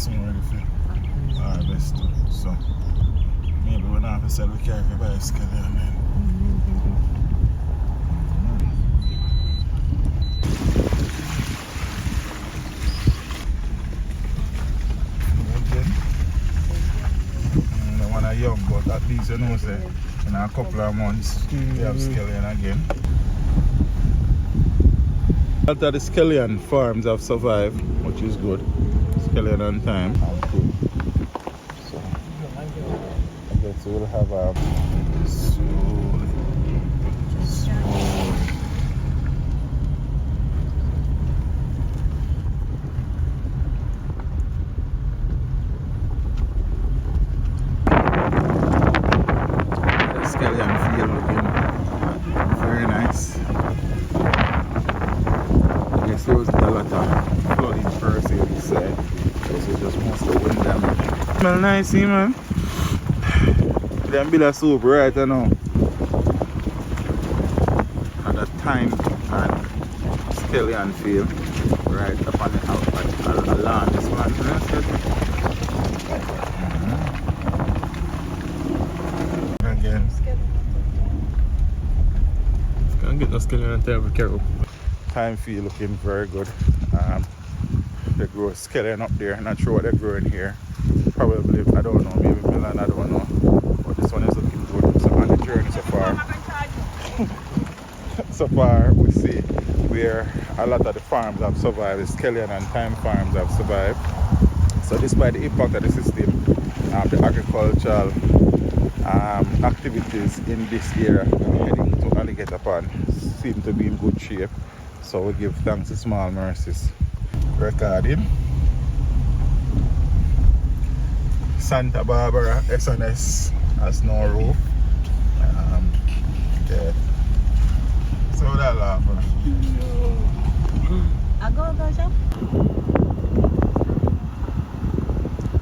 soon ready for harvest too. So maybe when I have to sell we carry for buy a scallion then. The one are young, but at least you know say in a couple of months they have scallion again. After the scallion farms have survived, which is good. Scallion on time. So I guess we'll have a slowly. The scallion field looking very nice. I guess there wasn't a lot of flooding per se this side. This is just mostly wind damage. Smell nice, see man. Them build a soup right now. At a time and scallion field right up on the house along this one. Again. Can't get no scallion on table, Carol. Time field looking very good. They grow scallion up there. Not sure what they're growing here. Probably, I don't know, maybe melon, I don't know. But this one is looking good. So on the journey so far, we see where a lot of the farms have survived. The scallion and thyme farms have survived. So despite the impact of the system, the agricultural activities in this area heading to Alligator Pond seem to be in good shape. So we give thanks to Small Mercies. Recording Santa Barbara SNS has no roof. Yeah. So that laugh. I go shop.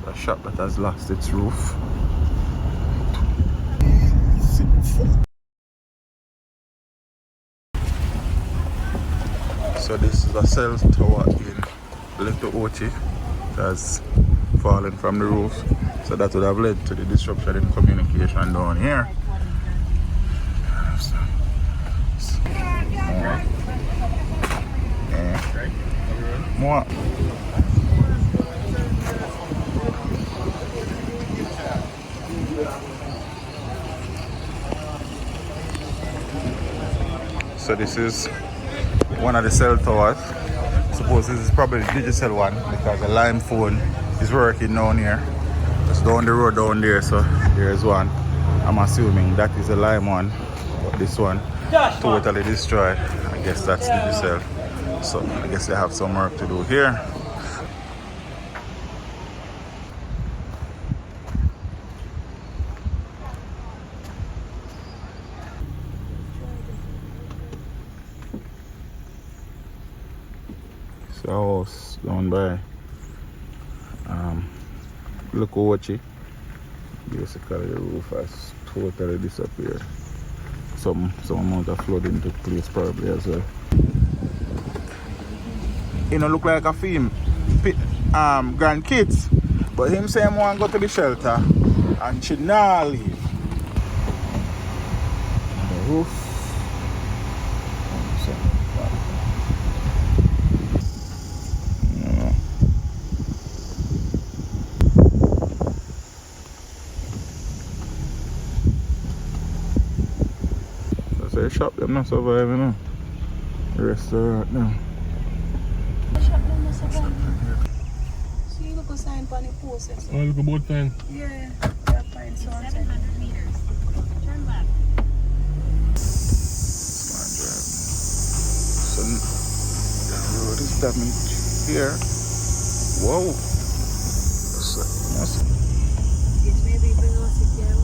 A shop that has lost its roof. So this is a cell tower in Little Ochi that has fallen from the roof. So that would have led to the disruption in communication down here. More. So this is one of the cell towers. I suppose this is probably the digital one because the line phone is working down here. Just down the road down there, so there's one. I'm assuming that is the lime one, but this one totally destroyed. I guess that's digital. So I guess they have some work to do here. So house down by Lokowachi. Basically the roof has totally disappeared. Some amount of flooding took place probably as well. It don't look like a film grandkids, but him say him want to go to the shelter and she not leave. The roof. So the shop them not surviving now. The restaurant now. So you look a sign on the post. Oh, look about time. Yeah, that fine. So 700 meters. Turn left. So the road is damaged here. Whoa. Yes, maybe bring us it there.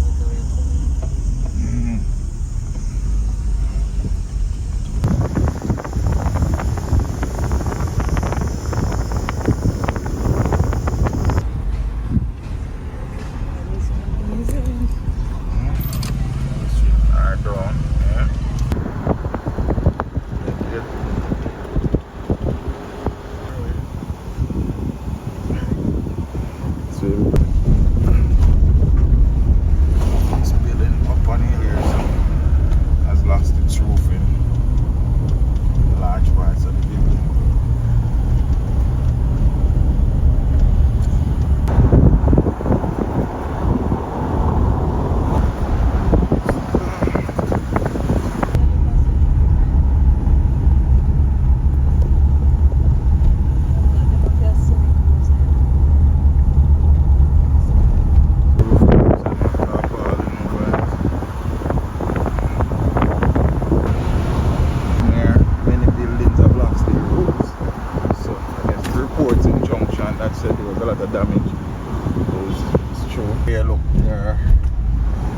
are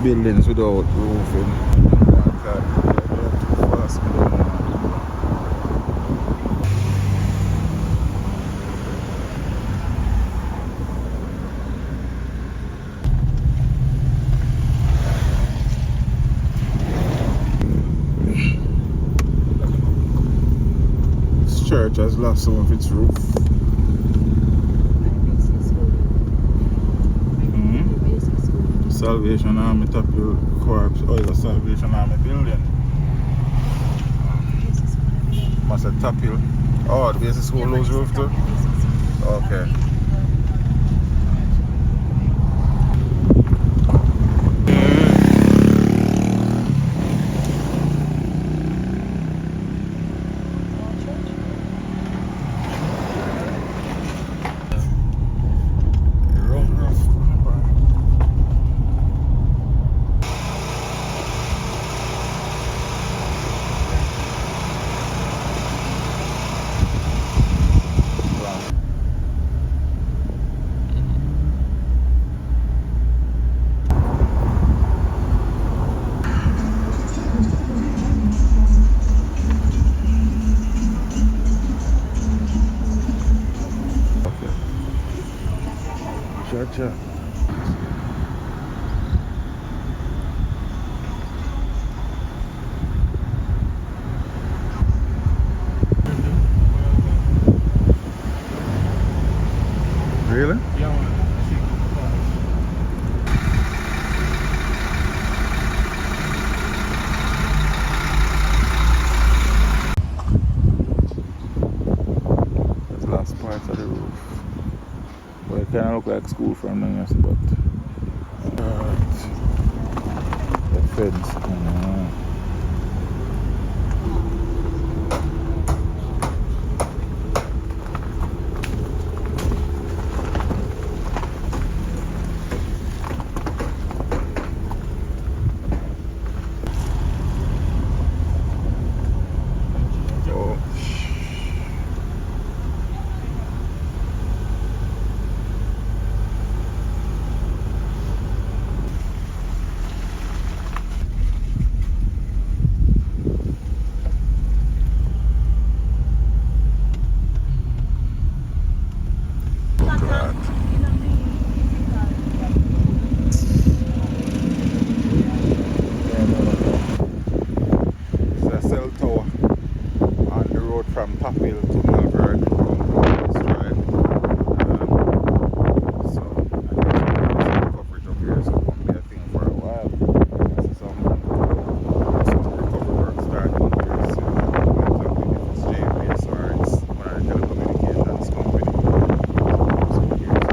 buildings without roofing. They're too fast. This church has lost some of its roof. Salvation Army Tapil Corps. Oh, it's a Salvation Army building. Must have Tapil. Oh, the basic school lose roof too? Okay. Gotcha. Really? Yeah, man. That's the last part of the roof. But it kind of look like school from them, yes, but the fence. From Tapil to Malvern this drive. So coverage up here, so it won't be a thing for a while. Some recovery work starting here soon. Exactly if it's JVS or it's one of the telecommunications company. So here's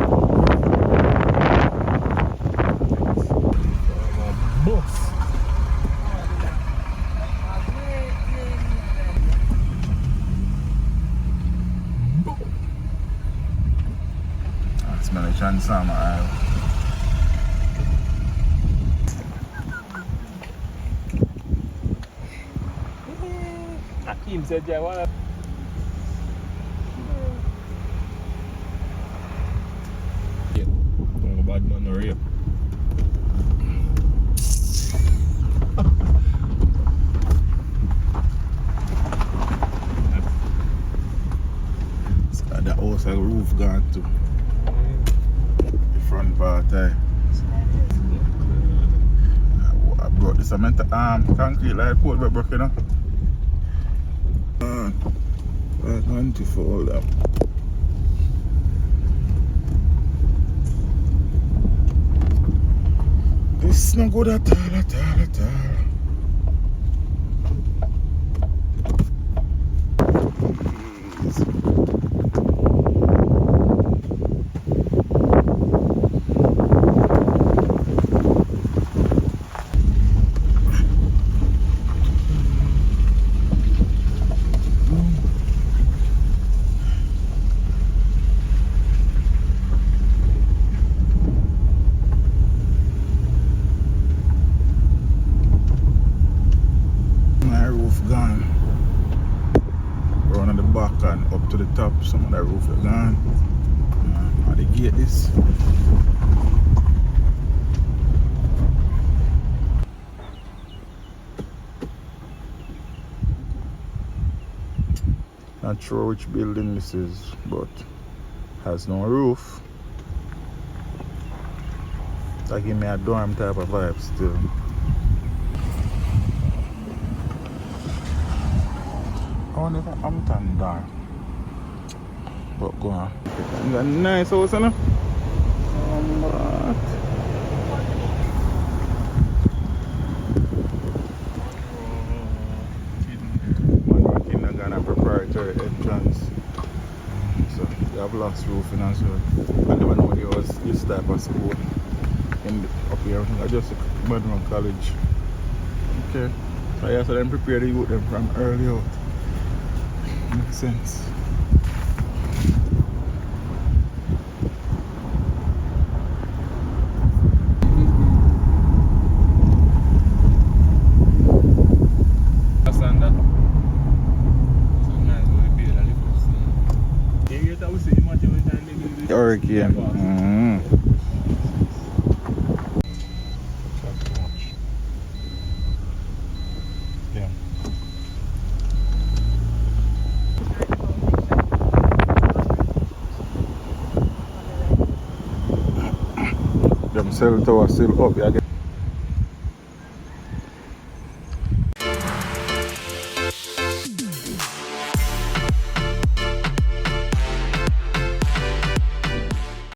Boss. smelly Transama aisle. Akim said, yeah, what? Yeah, don't go bad man, no rape. The house like roof gone too. The front part, I brought the cement concrete like port but broken up. Like 90 for all that. This is not good at all, at all, at all. Gone. Round on the back and up to the top, some of that roof is gone. How the gate is. Not sure which building this is, but has no roof. That give me a dorm type of vibe still. I wonder if I'm turning dark. But go on. You got a nice house, you know? What? Proprietary entrance, so you have lost roofing as well. I never know there was this type of school up here. I just Monroe College. Okay, so yeah, so them prepare the youth them from early out. Makes sense. Hurricane. Yeah. Them cell tower still up.